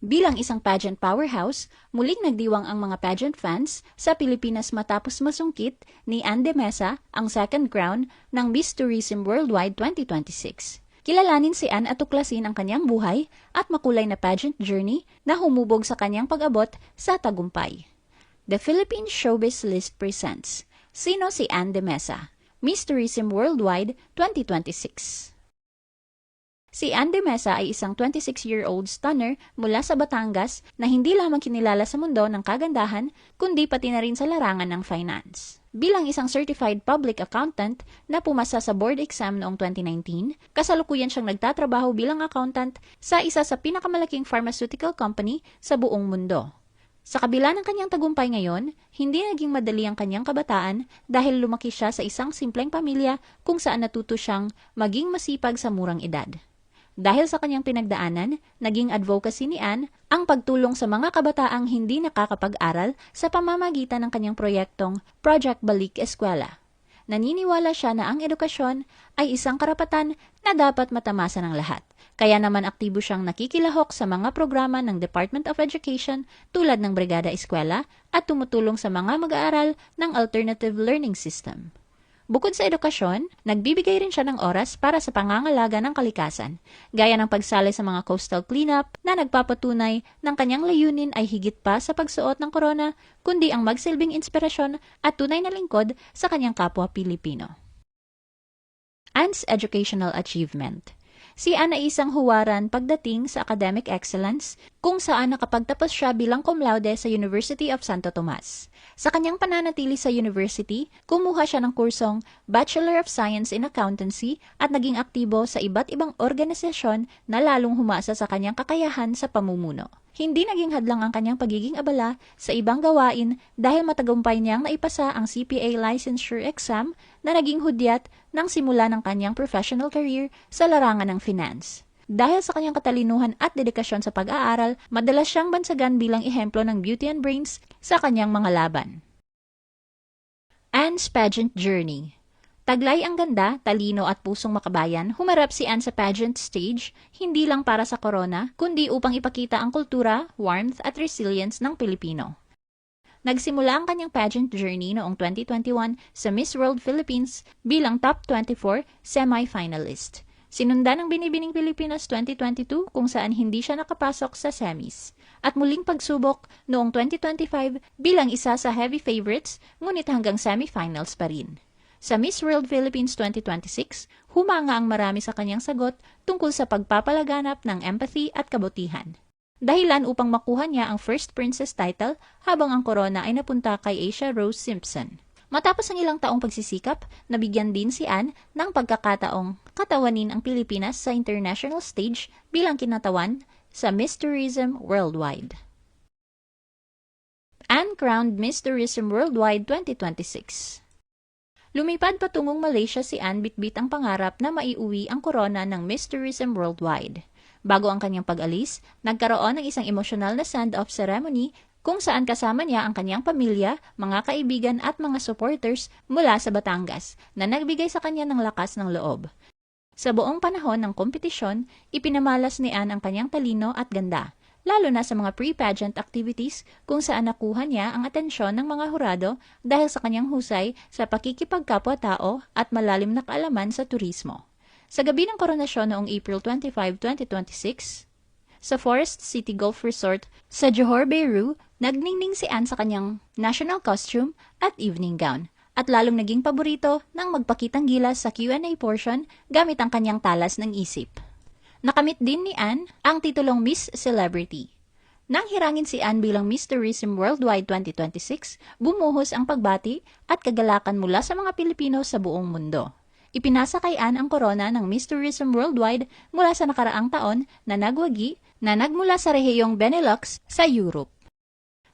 Bilang isang pageant powerhouse, muling nagdiwang ang mga pageant fans sa Pilipinas matapos masungkit ni Ann de Mesa ang second crown ng Miss Tourism Worldwide 2026. Kilalanin si Ann at tuklasin ang kanyang buhay at makulay na pageant journey na humubog sa kanyang pag-abot sa tagumpay. The Philippine Showbiz List presents Sino si Ann de Mesa? Miss Tourism Worldwide 2026. Si Ann de Mesa ay isang 26-year-old stunner mula sa Batangas na hindi lamang kinilala sa mundo ng kagandahan, kundi pati na rin sa larangan ng finance. Bilang isang certified public accountant na pumasa sa board exam noong 2019, kasalukuyan siyang nagtatrabaho bilang accountant sa isa sa pinakamalaking pharmaceutical company sa buong mundo. Sa kabila ng kanyang tagumpay ngayon, hindi naging madali ang kanyang kabataan dahil lumaki siya sa isang simpleng pamilya kung saan natuto siyang maging masipag sa murang edad. Dahil sa kanyang pinagdaanan, naging advocacy ni Ann ang pagtulong sa mga kabataang hindi nakakapag-aral sa pamamagitan ng kanyang proyektong Project Balik Eskwela. Naniniwala siya na ang edukasyon ay isang karapatan na dapat matamasa ng lahat. Kaya naman aktibo siyang nakikilahok sa mga programa ng Department of Education tulad ng Brigada Eskwela at tumutulong sa mga mag-aaral ng Alternative Learning System. Bukod sa edukasyon, nagbibigay rin siya ng oras para sa pangangalaga ng kalikasan, gaya ng pagsali sa mga coastal cleanup na nagpapatunay ng kanyang layunin ay higit pa sa pagsuot ng korona, kundi ang magsilbing inspirasyon at tunay na lingkod sa kanyang kapwa Pilipino. Ann's Educational Achievement. Si Ann ay isang huwaran pagdating sa academic excellence kung saan nakapagtapos siya bilang cum laude sa University of Santo Tomas. Sa kanyang pananatili sa university, kumuha siya ng kursong Bachelor of Science in Accountancy at naging aktibo sa iba't ibang organisasyon na lalong humasa sa kanyang kakayahan sa pamumuno. Hindi naging hadlang ang kanyang pagiging abala sa ibang gawain dahil matagumpay niyang naipasa ang CPA licensure exam na naging hudyat ng simula ng kanyang professional career sa larangan ng finance. Dahil sa kanyang katalinuhan at dedikasyon sa pag-aaral, madalas siyang bansagan bilang ehemplo ng beauty and brains sa kanyang mga laban. Ann's Pageant Journey. Taglay ang ganda, talino at pusong makabayan, humarap si Ann sa pageant stage, hindi lang para sa corona, kundi upang ipakita ang kultura, warmth at resilience ng Pilipino. Nagsimula ang kanyang pageant journey noong 2021 sa Miss World Philippines bilang top 24 semi-finalist. Sinundan ng Binibining Pilipinas 2022 kung saan hindi siya nakapasok sa semis. At muling pagsubok noong 2025 bilang isa sa heavy favorites, ngunit hanggang semi-finals pa rin. Sa Miss World Philippines 2026, humanga ang marami sa kanyang sagot tungkol sa pagpapalaganap ng empathy at kabutihan. Dahilan upang makuha niya ang First Princess title habang ang corona ay napunta kay Asia Rose Simpson. Matapos ang ilang taong pagsisikap, nabigyan din si Ann ng pagkakataong katawanin ang Pilipinas sa international stage bilang kinatawan sa Miss Tourism Worldwide. Ann crowned Miss Tourism Worldwide 2026. Lumipad patungong Malaysia si Ann bitbit ang pangarap na maiuwi ang korona ng Miss Tourism Worldwide. Bago ang kanyang pag-alis, nagkaroon ng isang emosyonal na send-off ceremony kung saan kasama niya ang kanyang pamilya, mga kaibigan at mga supporters mula sa Batangas na nagbigay sa kanya ng lakas ng loob. Sa buong panahon ng kompetisyon, ipinamalas ni Ann ang kanyang talino at ganda, lalo na sa mga pre-pageant activities kung saan nakuha niya ang atensyon ng mga hurado dahil sa kanyang husay sa pakikipagkapwa-tao at malalim na kaalaman sa turismo. Sa gabi ng koronasyon noong April 25, 2026, sa Forest City Golf Resort sa Johor Bahru, nagningning si Ann sa kanyang national costume at evening gown at lalong naging paborito ng magpakitang gilas sa Q&A portion gamit ang kanyang talas ng isip. Nakamit din ni Ann ang titulong Miss Celebrity. Nang hirangin si Ann bilang Miss Tourism Worldwide 2026, bumuhos ang pagbati at kagalakan mula sa mga Pilipino sa buong mundo. Ipinasa kay Ann ang korona ng Miss Tourism Worldwide mula sa nakaraang taon na nagwagi na nagmula sa rehiyong Benelux sa Europe.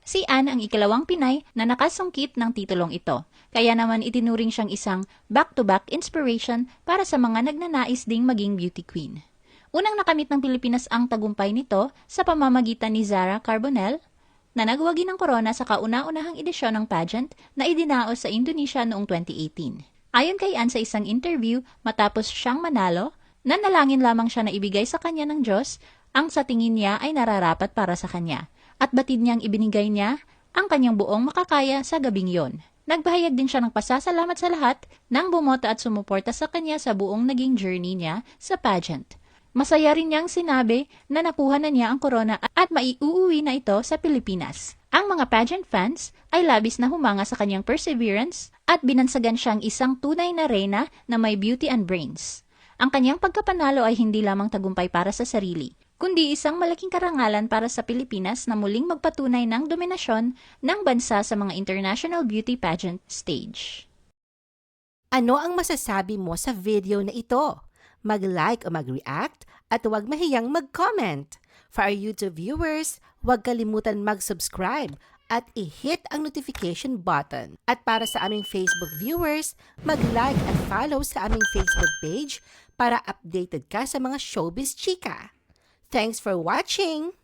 Si Ann ang ikalawang Pinay na nakasungkit ng titulong ito, kaya naman itinuring siyang isang back-to-back inspiration para sa mga nagnanais ding maging beauty queen. Unang nakamit ng Pilipinas ang tagumpay nito sa pamamagitan ni Zara Carbonell na nagwagi ng korona sa kauna-unahang edisyon ng pageant na idinaos sa Indonesia noong 2018. Ayon kay Ann sa isang interview matapos siyang manalo, nanalangin lamang siya na ibigay sa kanya ng Diyos ang sa tingin niya ay nararapat para sa kanya, at batid niyang ibinigay niya ang kanyang buong makakaya sa gabing yon. Nagbahayag din siya ng pasasalamat sa lahat ng bumoto at sumuporta sa kanya sa buong naging journey niya sa pageant. Masaya rin niyang sinabi na nakuha na niya ang corona at maiuuwi na ito sa Pilipinas. Ang mga pageant fans ay labis na humanga sa kanyang perseverance at binansagan siyang isang tunay na reyna na may beauty and brains. Ang kanyang pagkapanalo ay hindi lamang tagumpay para sa sarili, kundi isang malaking karangalan para sa Pilipinas na muling magpatunay ng dominasyon ng bansa sa mga international beauty pageant stage. Ano ang masasabi mo sa video na ito? Mag-like o mag-react at huwag mahiyang mag-comment. For our YouTube viewers, huwag kalimutan mag-subscribe at i-hit ang notification button. At para sa aming Facebook viewers, mag-like at follow sa aming Facebook page para updated ka sa mga showbiz chika. Thanks for watching!